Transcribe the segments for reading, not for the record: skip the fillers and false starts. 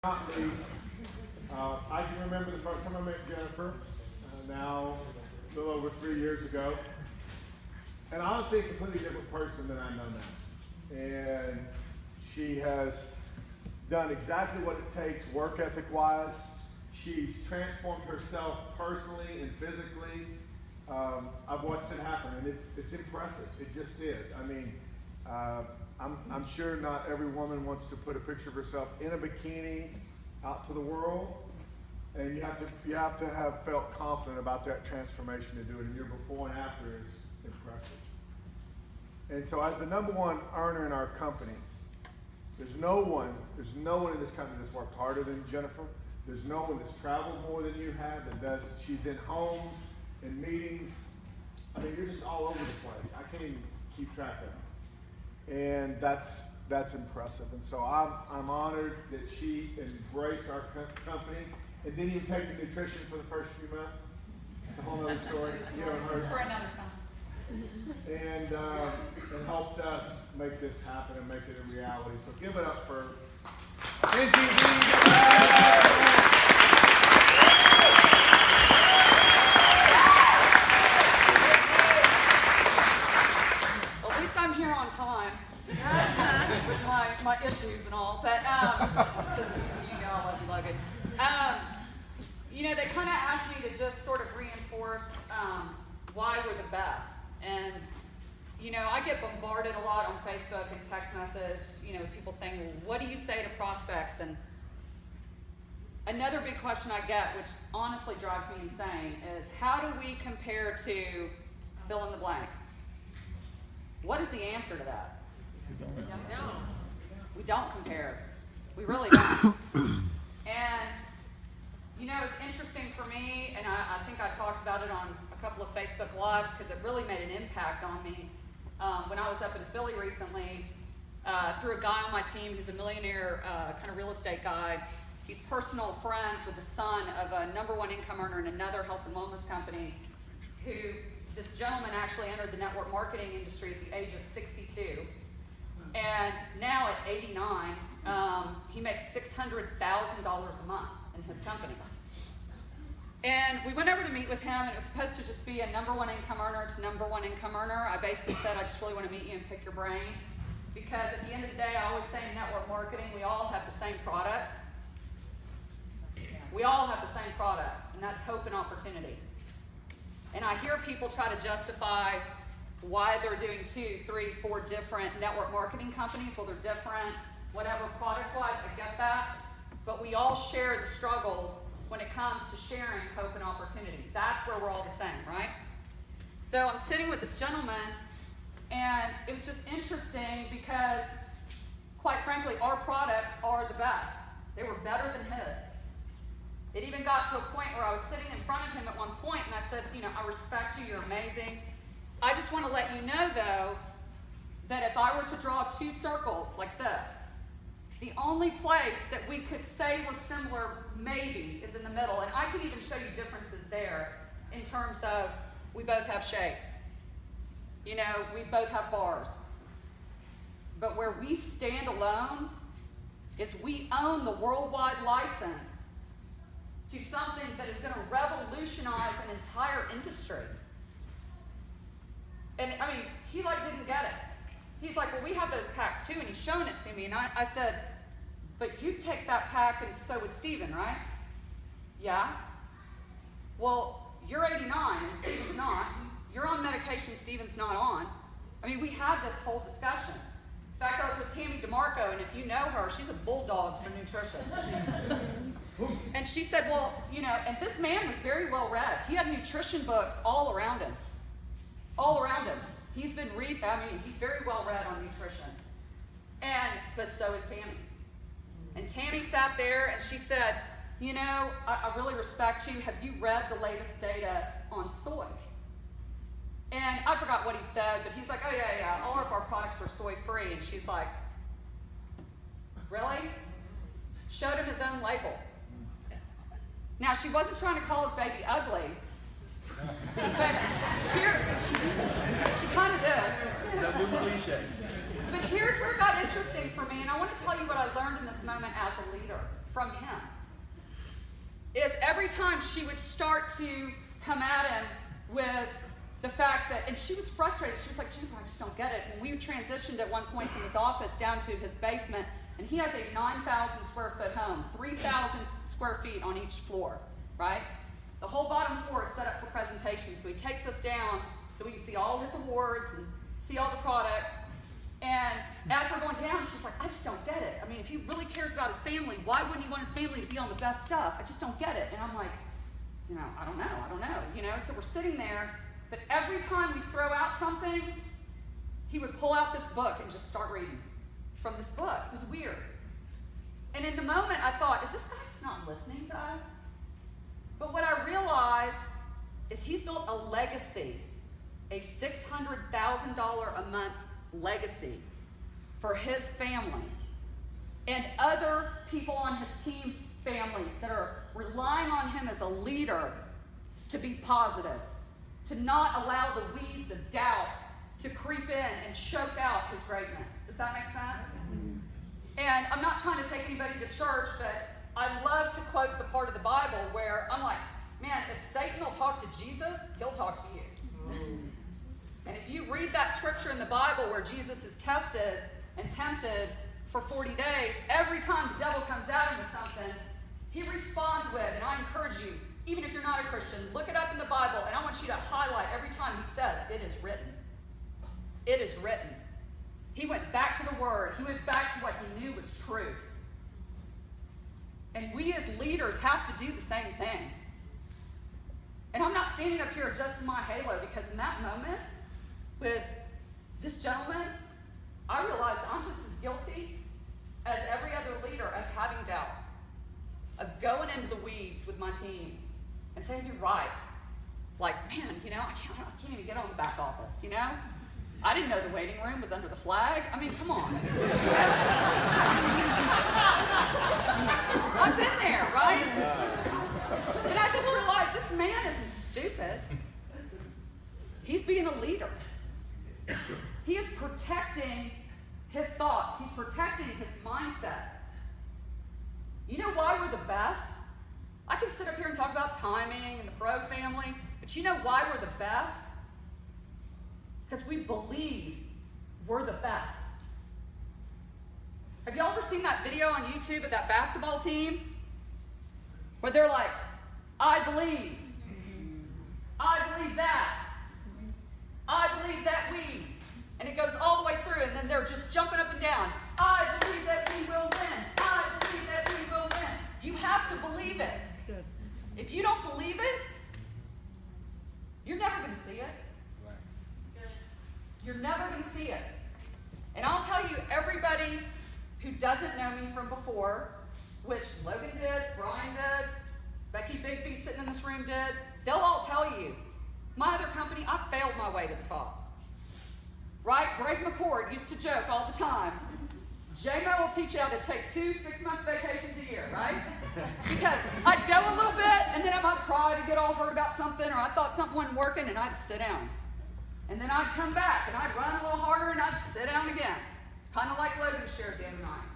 Not least, I can remember the first time I met Jennifer, now a little over 3 years ago, and honestly a completely different person than I know now. And she has done exactly what it takes work ethic wise. She's transformed herself personally and physically. I've watched it happen, and it's impressive. It just is. I mean, I'm sure not every woman wants to put a picture of herself in a bikini out to the world, and you have to have felt confident about that transformation to do it, and your before and after is impressive. And so, as the #1 earner in our company, there's no one in this company that's worked harder than Jennifer. There's no one that's traveled more than you have. She's in homes, in meetings. I mean, you're just all over the place. I can't even keep track of it. And that's impressive. And so I'm honored that she embraced our company and didn't even take the nutrition for the first few months. It's a whole other story. You haven't heard. For another time. And helped us make this happen and make it a reality. So give it up for NTV. With my issues and all, but just teasing you, know I love you, Logan. They kind of asked me to just sort of reinforce why we're the best. And, I get bombarded a lot on Facebook and text message, with people saying, well, what do you say to prospects? And another big question I get, which honestly drives me insane, is how do we compare to fill in the blank? What is the answer to that? We don't compare. We really don't. And, it's interesting for me, and I think I talked about it on a couple of Facebook Lives because it really made an impact on me. When I was up in Philly recently, through a guy on my team who's a millionaire kind of real estate guy. He's personal friends with the son of a #1 income earner in another health and wellness company who this gentleman actually entered the network marketing industry at the age of 62. And now at 89, he makes $600,000 a month in his company. And we went over to meet with him, and it was supposed to just be a #1 income earner to #1 income earner. I basically said, I just really want to meet you and pick your brain. Because at the end of the day, I always say in network marketing, we all have the same product. We all have the same product, and that's hope and opportunity. And I hear people try to justify why they're doing 2, 3, 4 different network marketing companies. Well, they're different, whatever, product-wise, I get that. But we all share the struggles when it comes to sharing hope and opportunity. That's where we're all the same, right? So I'm sitting with this gentleman, and it was just interesting because, quite frankly, our products are the best. They were better than his. It even got to a point where I was sitting in front of him at one point, and I said, I respect you, you're amazing. I just want to let you know, though, that if I were to draw 2 circles like this, the only place that we could say we're similar, maybe, is in the middle. And I could even show you differences there in terms of we both have shakes. We both have bars. But where we stand alone is we own the worldwide license to something that is going to revolutionize an entire industry. And he didn't get it. He's like, well, we have those packs too, and he's showing it to me. And I said, but you take that pack and so would Steven, right? Yeah. Well, you're 89 and Steven's not. You're on medication Steven's not on. We had this whole discussion. In fact, I was with Tammy DeMarco, and if you know her, she's a bulldog for nutrition. And she said, well, and this man was very well read. He had nutrition books all around him. All around him. He's been he's very well read on nutrition. But so is Tammy. And Tammy sat there and she said, I really respect you. Have you read the latest data on soy? And I forgot what he said, but he's like, oh yeah, all of our products are soy free. And she's like, really? Showed him his own label. Now, she wasn't trying to call his baby ugly. But here, she kind of did. But here's where it got interesting for me, and I want to tell you what I learned in this moment as a leader. from him. Is every time she would start to come at him with the fact that, and she was frustrated. She was like, Jennifer, I just don't get it. And we transitioned at one point from his office down to his basement, and he has a 9,000 square foot home, 3,000 square feet on each floor, right? The whole bottom floor is set up for presentations. So he takes us down so we can see all his awards and see all the products. And as we're going down, she's like, I just don't get it. I mean, if he really cares about his family, why wouldn't he want his family to be on the best stuff? I just don't get it. And I'm like, I don't know. So we're sitting there, but every time we throw out something, he would pull out this book and just start reading from this book. It was weird. And in the moment, I thought, is this guy just not listening to us? But what I realized is he's built a legacy, a $600,000 a month legacy for his family and other people on his team's families that are relying on him as a leader to be positive, to not allow the weeds of doubt to creep in and choke out his greatness. Does that make sense? Mm-hmm. And I'm not trying to take anybody to church, but I love to quote the part of the Bible where I'm like, man, if Satan will talk to Jesus, he'll talk to you. And if you read that scripture in the Bible where Jesus is tested and tempted for 40 days, every time the devil comes at him with something, he responds with, and I encourage you, even if you're not a Christian, look it up in the Bible, and I want you to highlight every time he says, it is written. It is written. He went back to the Word. He went back to what he knew was truth. And we as leaders have to do the same thing. And I'm not standing up here adjusting my halo, because in that moment, with this gentleman, I realized I'm just as guilty as every other leader of having doubts, of going into the weeds with my team and saying, you're right. Like, man, I can't even get on the back office, I didn't know the waiting room was under the flag. I mean, come on. I've been there, right? And I just realized this man isn't stupid. He's being a leader. He is protecting his thoughts. He's protecting his mindset. You know why we're the best? I can sit up here and talk about timing and the Pro family, but you know why we're the best? Because we believe we're the best. Have y'all ever seen that video on YouTube of that basketball team? Where they're like, I believe that. I believe that we. And it goes all the way through, and then they're just jumping up and down. I believe that we will win. I believe that we will win. You have to believe it. Good. If you don't believe it, you're never going to see it. Right. You're never going to see it. And I'll tell you, everybody who doesn't know me from before, which Logan did, Brian did, Becky Bigby sitting in this room did, they'll all tell you, my other company, I failed my way to the top. Right? Greg McCord used to joke all the time, J-Mo will teach you how to take 2 6-month vacations a year, right? Because I'd go a little bit, and then I might pride to get all hurt about something, or I thought something wasn't working, and I'd sit down. And then I'd come back, and I'd run a little harder, and I'd sit down again. Kind of like Logan shared the other night.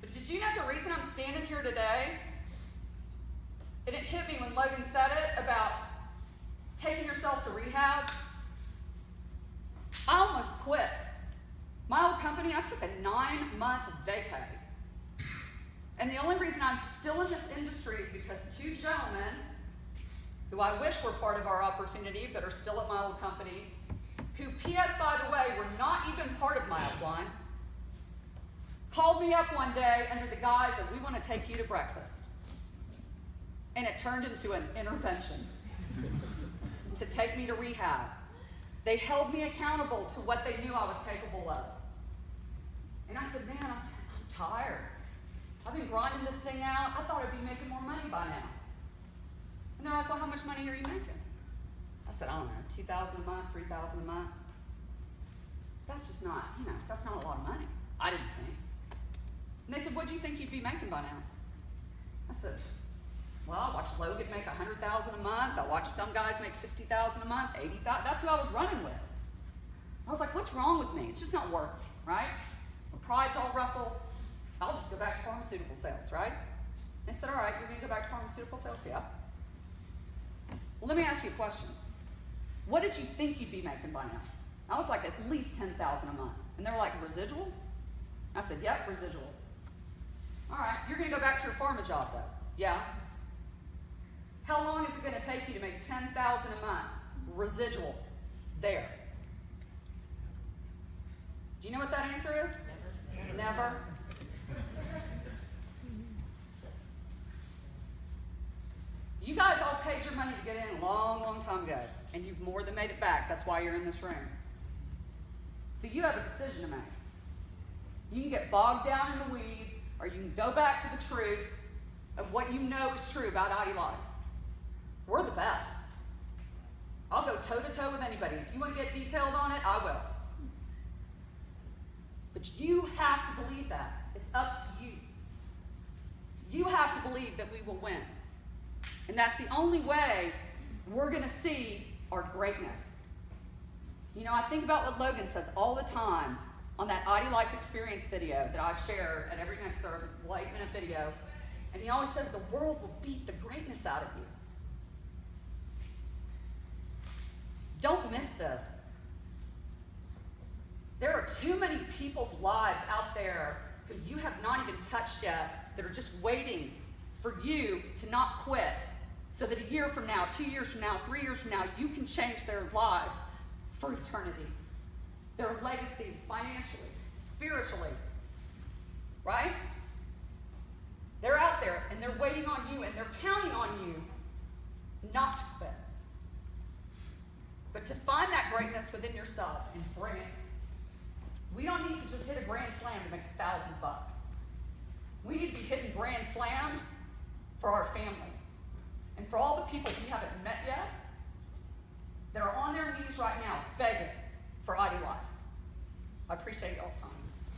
But did you know the reason I'm standing here today? And it hit me when Logan said it about taking yourself to rehab. I almost quit. My old company, I took a 9-month vacay. And the only reason I'm still in this industry is because 2 gentlemen, who I wish were part of our opportunity but are still at my old company, who, P.S. by the way, were not even part of my upline, called me up one day under the guise of, we want to take you to breakfast. And it turned into an intervention to take me to rehab. They held me accountable to what they knew I was capable of. And I said, man, I'm tired. I've been grinding this thing out. I thought I'd be making more money by now. And they're like, well, how much money are you making? I said, I don't know, $2,000 a month, $3,000 a month. That's just not, that's not a lot of money. I didn't think. And they said, what do you think you'd be making by now? I said, well, I watched Logan make $100,000 a month. I watched some guys make $60,000 a month, $80,000. That's who I was running with. I was like, what's wrong with me? It's just not working, right? My pride's all ruffled. I'll just go back to pharmaceutical sales, right? pharmaceutical sales? Yeah. Well, let me ask you a question. What did you think you'd be making by now? I was like, at least $10,000 a month. And they were like, residual? I said, yep, residual. All right, you're going to go back to your pharma job, though. Yeah. How long is it going to take you to make $10,000 a month residual there? Do you know what that answer is? Never. You guys all paid your money to get in a long, long time ago, and you've more than made it back. That's why you're in this room. So you have a decision to make. You can get bogged down in the weeds, or you can go back to the truth of what you know is true about ID Life. We're the best. I'll go toe-to-toe with anybody. If you want to get detailed on it, I will. But you have to believe that. It's up to you. You have to believe that we will win. And that's the only way we're going to see our greatness. You know, I think about what Logan says all the time on that ID Life Experience video that I share at every next sort of 8-minute video. And he always says the world will beat the greatness out of you. Don't miss this. There are too many people's lives out there who you have not even touched yet that are just waiting for you to not quit so that a year from now, 2 years from now, 3 years from now, you can change their lives for eternity. Their legacy, financially, spiritually, right? They're out there and they're waiting on you and they're counting on you not to quit. But to find that greatness within yourself and bring it. We don't need to just hit a grand slam to make $1,000. We need to be hitting grand slams for our families. And for all the people we haven't met yet, that are on their knees right now, begging for ID Life. I appreciate y'all's time.